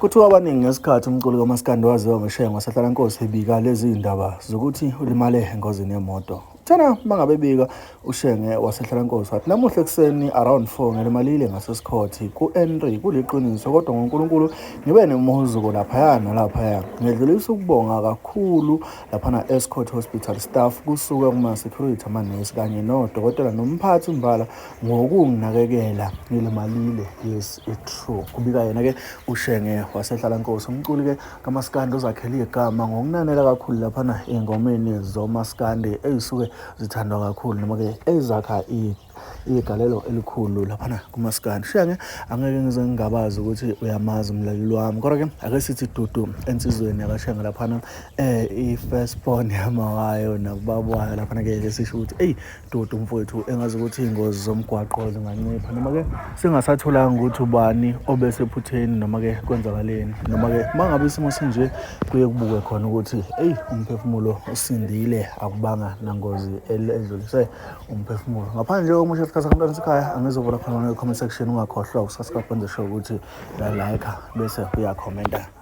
Kuthiwa abaningi ngesikhathi umculi kaMaskandi waziwa ngeshengo wasehlalankosi ebika lezi indaba zokuthi ulimale engozini yemoto. Thina bangabebika ushenge wasehlalankosi wathi namuhla ekuseni around 4 ngelimalile ngasesikhothi ku-N3 kuliqiniso kodwa ngoNkulunkulu ngibe nemuhuzuko laphaya. Ngedlulisa ukubonga kakhulu laphana Escort Hospital staff kusuka kuma-security amanesi kanye nodokotela nomphathi mbala ngokunginakekela ngilimalile. Yes, it's true. Kubika yena-ke ushenge wasehlalankosi umculi ke kaMaskandi ozakhele igama ngokunanela kakhulu laphana engomeni zoMaskandi ezisuke zithandwa kakhulu noma ke ezakha igalelo elikhulu laphana kuMaskandi. Shenge angeke ngize ngingabazi ukuthi uyamazi umlaleli wami, kodwa ke ake sithi dudu ensizweni yakashenge laphana i-first born yamawayo nakubabwayo laphana ke sisho ukuthi dudu mfowethu engazi ukuthi ingozi zomgwaqo zingancipha noma ke singasatholanga ukuthi ubani obesephutheni noma ke kwenzakaleni noma ke mangabe isimo sinje kuye kubukwe khona ukuthi umphefumulo usindile akubanga nangozi edlulise umphefumulo. Ngaphandle komusha isikhathi kamntwana sekhaya angizovula khona no comment section, ungakhohlwa ukusubscribe kwenze sure ukuthi like bese uyakhomenta.